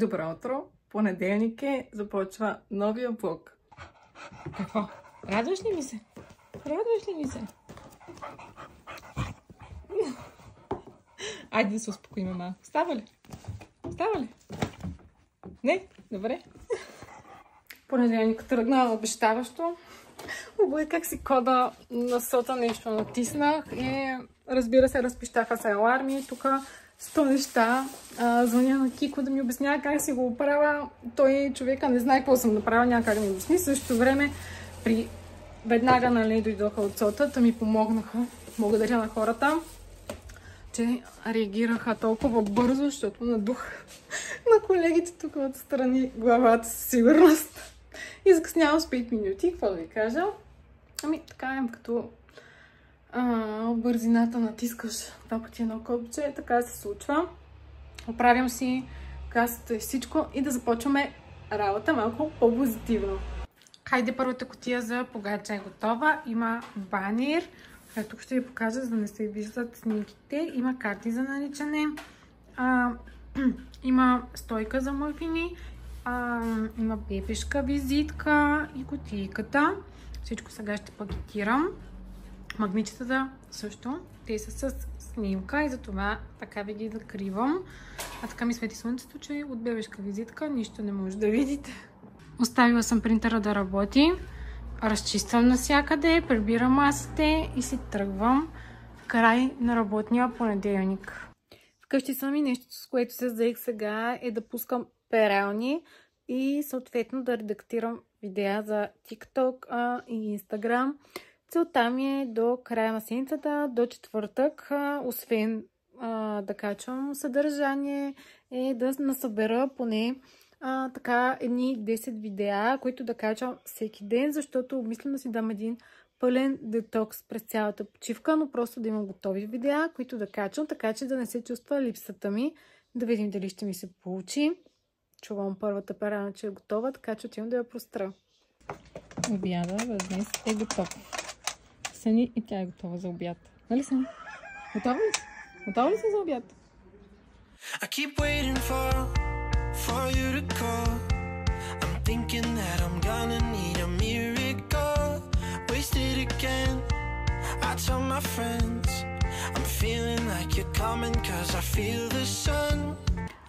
Добро утро! Понеделник е, започва новия влог. Какво? Радваш ли ми се? Радваш ли ми се? Айде да се успокоим малко. Става ли? Става ли? Не? Добре. Понеделник тръгна обещаващо. Обой как си кода на сота нещо натиснах и разбира се разпищаха се аларми. Тук 100 неща. Звъня на Кико да ми обяснява как си го оправя. Той човека не знае какво съм направила, няма как да ми обясни. В същото време веднага дойдоха от сотата, ми помогнаха. Благодаря на хората, че реагираха толкова бързо, защото надух на колегите тук отстрани главата със сигурност. И закъснявам с 5 минути. Какво да ви кажа? Ами така е, като бързината натискаш два пъти едно копче, така се случва. Оправям си касата и всичко и да започваме работа малко по-позитивно. Хайде, първата кутия за погача е готова. Има банер. Тук ще ви покажа, за да не се виждат снимките. Има карти за наричане. Има стойка за мафини. Има бебешка визитка и кутийката. Всичко сега ще пакетирам. Магнитчетата също. Те са с снимка и затова така ви ги закривам. А така ми свети слънцето, че от бебешка визитка нищо не може да видите. Оставила съм принтера да работи. Разчиствам навсякъде, прибирам масите и си тръгвам. Край на работния понеделник. Вкъщи съм и нещо, с което се заех сега, е да пускам перални и съответно да редактирам видеа за TikTok и Instagram. Целта ми е до края на седмицата, до четвъртък, освен да качвам съдържание, е да насъбера поне така едни 10 видеа, които да качвам всеки ден, защото мислям да си дам един пълен детокс през цялата почивка, но просто да имам готови видеа, които да качвам, така че да не се чувства липсата ми. Да видим дали ще ми се получи. Чувам първата перална, че е готова, така че отивам да я простра. Обяда днес е готов. Сани и тя е готова за обяд. Нали Сани? Готова ли си? Готова ли си за обяд? I keep waiting for you to call. I'm thinking that I'm gonna need a miracle. Wasted again. I tell my friends I'm feeling like you're coming cause I feel the sun.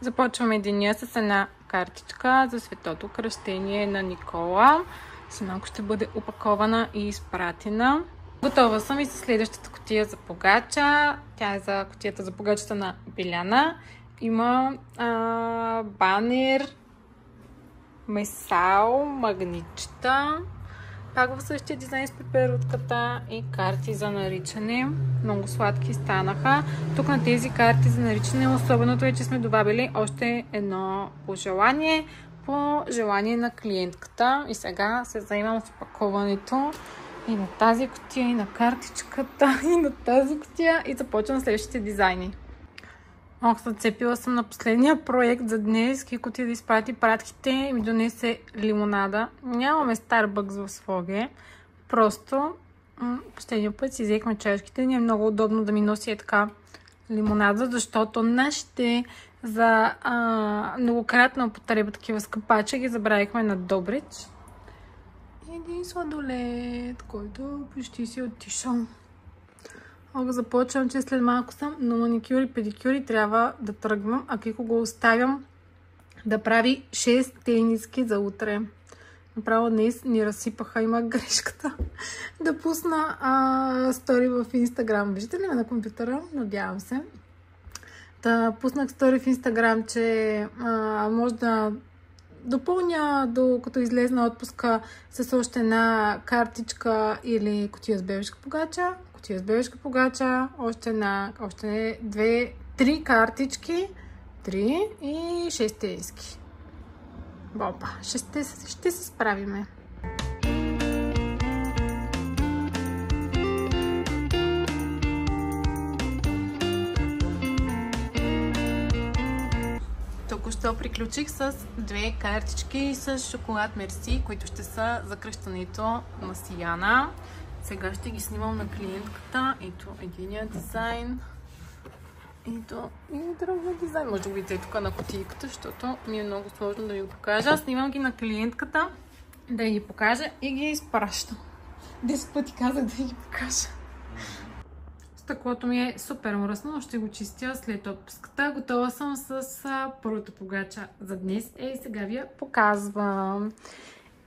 Започваме деня с една картичка за светото кръщение на Никола. След малко ще бъде опакована и изпратена. Готова съм и с следващата кутия за погача. Тя е за кутията за погачата на Биляна. Има банер, месал, магнитчета. Пак в същия дизайн с пеперутката и карти за наричане. Много сладки станаха. Тук на тези карти за наричане особеното е, че сме добавили още едно пожелание. По желание на клиентката. И сега се занимавам с опаковането и на тази кутия, и на картичката, и на тази кутия. И започвам следващите дизайни. Зацепила съм на последния проект за днес. Кико да изпрати пратките и ми донесе лимонада. Нямаме Starbucks в Своге. Просто последния път си взехме чашките. Не е много удобно да ми носи така лимонада, защото нашите за многократна употреба такива скъпача ги забравихме на Добрич. Един сладолет, който почти си отишъл. Започвам, че след малко съм на маникюр и педикюр и трябва да тръгвам, а Кико го оставям да прави 6 тениски за утре. Направо днес ни разсипаха, има грешката да пусна стори в Instagram. Виждате ли ме на компютъра? Надявам се. Да пуснах стори в Instagram, че може да допълня докато излезна отпуска с още една картичка или кутия с бебешка погача. Кутия с бебешка погача, още 3 картички, 3 и 6 тениски. Бопа, ще се справиме. Току-що приключих с 2 картички с шоколад Мерси, които ще са за кръщането на Сияна. Сега ще ги снимам на клиентката. Ето единия дизайн. Ето и друга дизайн. Може да го видите тук на кутийката, защото ми е много сложно да ви го покажа. Аз снимам ги на клиентката да ги покажа и ги изпращам. 10 пъти казах да ги покажа. Стъклото ми е супер мръсно, ще го чистя след отпуската. Готова съм с първата погача за днес. Сега ви я показвам.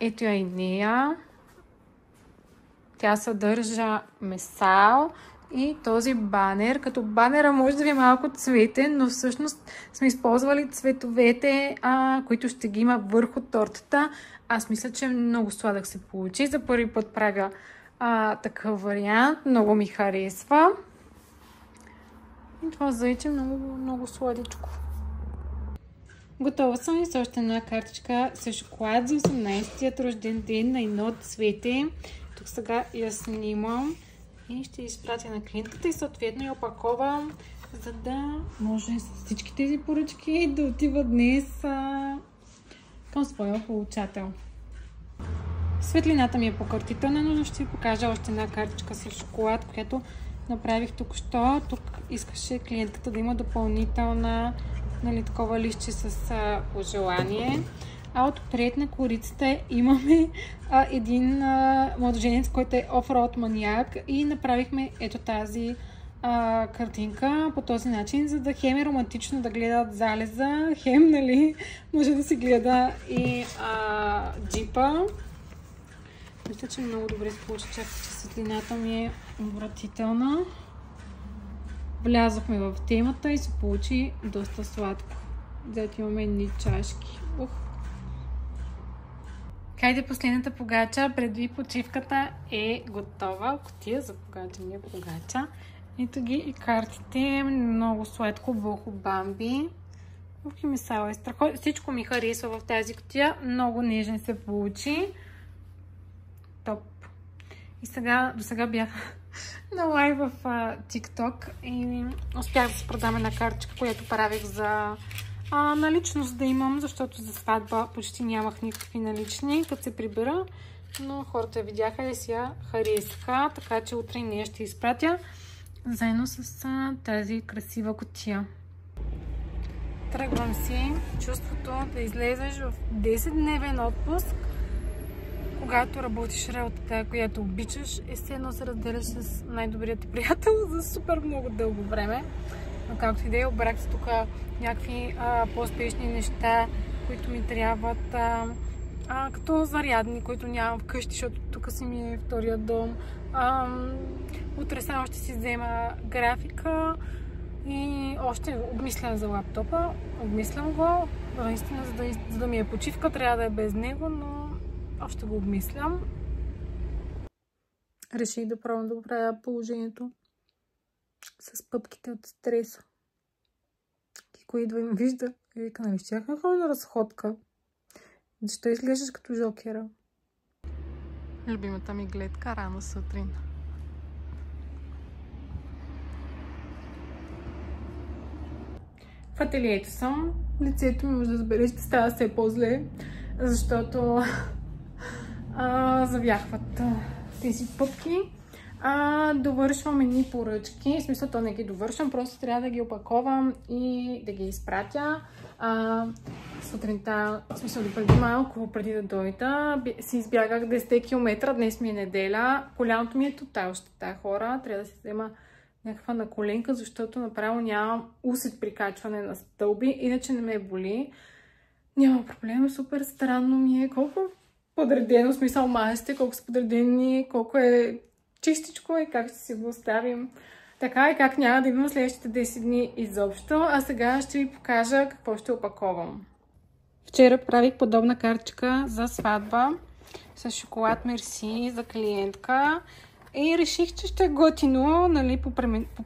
Ето я и нея. Тя съдържа месал и този банер. Като банера може да ви е малко цветен, но всъщност сме използвали цветовете, които ще ги има върху тортата. Аз мисля, че много сладък се получи. За първи път правя такъв вариант. Много ми харесва. И това зайче е много, много сладичко. Готова съм и с още една картичка с шоколад за 18-тият рожден ден на едно цвете. Тук сега я снимам и ще изпратя на клиентката и съответно я опаковам, за да може с всички тези поръчки да отива днес към своя получател. Светлината ми е покъртителна, но ще ви покажа още една картичка с шоколад, която направих току-що. Тук искаше клиентката да има допълнителна, такова листче с пожелание. А отпред на корицата имаме един младоженец, който е офроуд маниак и направихме ето тази картинка по този начин, за да хем е романтично да гледат залеза, хем, може да се гледа и джипа. Мисля, че много добре се получи, чакай, че светлината ми е отвратителна. Влязохме в темата и се получи доста сладко. Зато имаме едни чашки. Хайде, последната погача преди почивката е готова. Кутия за погача ми е погача. Ето ги и картите. Много сладко, бохо бамби. Ох, и месало е страхотно. Всичко ми харесва в тази кутия. Много нежен се получи. Топ. И до сега бях на лайв в TikTok и успях да се продам една картичка, която правих за наличност да имам, защото за сватба почти нямах никакви налични, като се прибера, но хората видяха и си я харесаха, така че утре нея ще изпратя заедно с тази красива кутия. Тръгвам си. Чувството да излезеш в 10-дневен отпуск, когато работиш работата, която обичаш, все едно се разделяш с най-добрият ти приятел за супер много дълго време. Но както и да е, обрах се тук някакви по-спешни неща, които ми трябват, като зарядни, които нямам вкъщи, защото тук си ми е втория дом. Утре само ще си взема графика и още обмислям за лаптопа. Обмислям го, наистина, за да ми е почивка, трябва да е без него, но още го обмислям. Реших да пробвам да правя положението с пъпките от стреса. Кико идва и ме вижда и вика, щях на ходя на разходка. Защо изглеждаш като Жокера? Любимата ми гледка рано сутрин. В ателието съм. Лицето ми може да забележите, става все по-зле, защото завяхват тези пъпки. Довършвам едни поръчки. В смисъл, то не ги довършвам, просто трябва да ги опаковам и да ги изпратя. Сутринта, в смисъл, преди малко, преди да дойда, си избягах 10 км. Днес ми е неделя. Коляното ми е тотал щета, хора. Трябва да си взема някаква наколенка, защото направо нямам усет при качване на стълби. Иначе не ме боли. Няма проблем. Супер странно ми е. Колко подредено, в смисъл масите, колко са подредени, колко е чистичко и как ще си го оставим. Така и как няма да имам следващите 10 дни изобщо. А сега ще ви покажа какво ще опаковам. Вчера правих подобна картичка за сватба с шоколад мерси за клиентка. И реших, че ще е готино,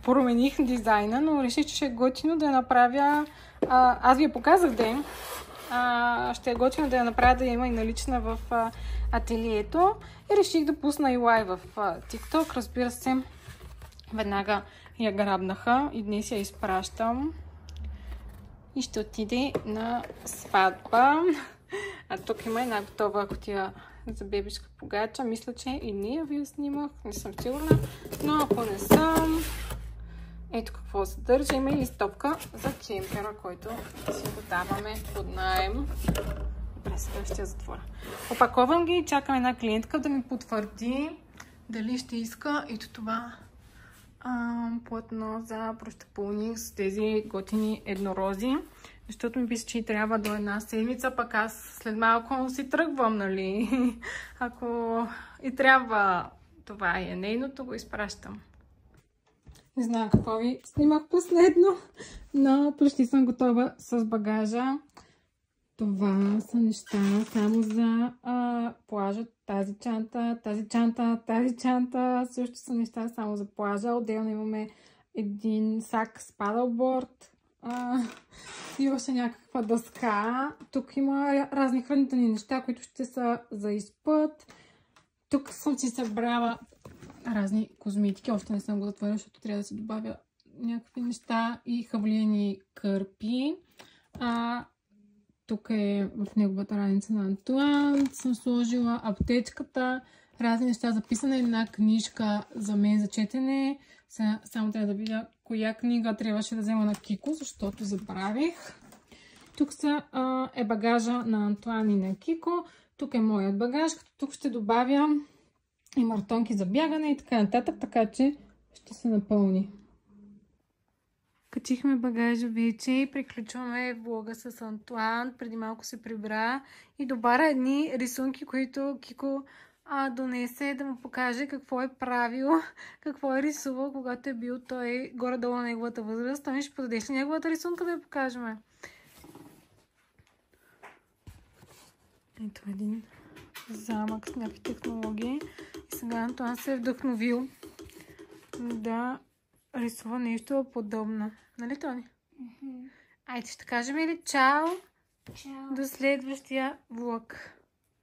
промених дизайна, но реших, че ще е готино да я направя. Аз ви я показах ден. Ще е готино да я направя да я има и налична в ателието. И реших да пусна и лайв в TikTok. Разбира се, веднага я грабнаха и днес я изпращам. И ще отиде на сватба. А тук има една готова кутия за бебешка погача. Мисля, че и ние ви я снимах. Не съм сигурна. Но ако не съм, Ето какво съдържа. Има и стопка за кемпера, който си го даваме под наем. Добре, сега ще я затворя. Опаковам ги и чакам една клиентка да ми потвърди дали ще иска ето това платно за прощапълник с тези готини еднорози. Защото ми пише, че и трябва до една седмица, пък аз след малко си тръгвам, нали? Ако и трябва това е нейното, го изпращам. Не знам какво ви снимах последно, но почти съм готова с багажа. Това са неща само за плажа. Тази чанта, тази чанта, тази чанта. Също са неща само за плажа. Отделно имаме един сак с падълборд. И още някаква дъска. Тук има разни хранителни неща, които ще са за изпът. Тук съм си събрала разни козметики. Още не съм го затворила, защото трябва да си добавя някакви неща и хавлияни кърпи. Тук е в неговата раница на Антуан. Съм сложила аптечката, разни неща за писане, една книжка за мен за четене. Само трябва да видя коя книга трябваше да взема на Кико, защото забравих. Тук е багажа на Антуан и на Кико. Тук е моят багаж, като тук ще добавя и мартонки за бягане и така нататък, така че ще се напълни. Качихме багажа вече и приключваме влога с Антуан. Преди малко се прибра и добавя едни рисунки, които Кико донесе да му покаже какво е правил, какво е рисувал, когато е бил той горе-долу на неговата възраст. Той ще подадеш ли неговата рисунка да я покажем? Ето един замък с някакви технологии. И сега Антуан се е вдъхновил да рисува нещо подобно. Нали, Тони? Айде, ще кажем ли чао? Чао! До следващия влог.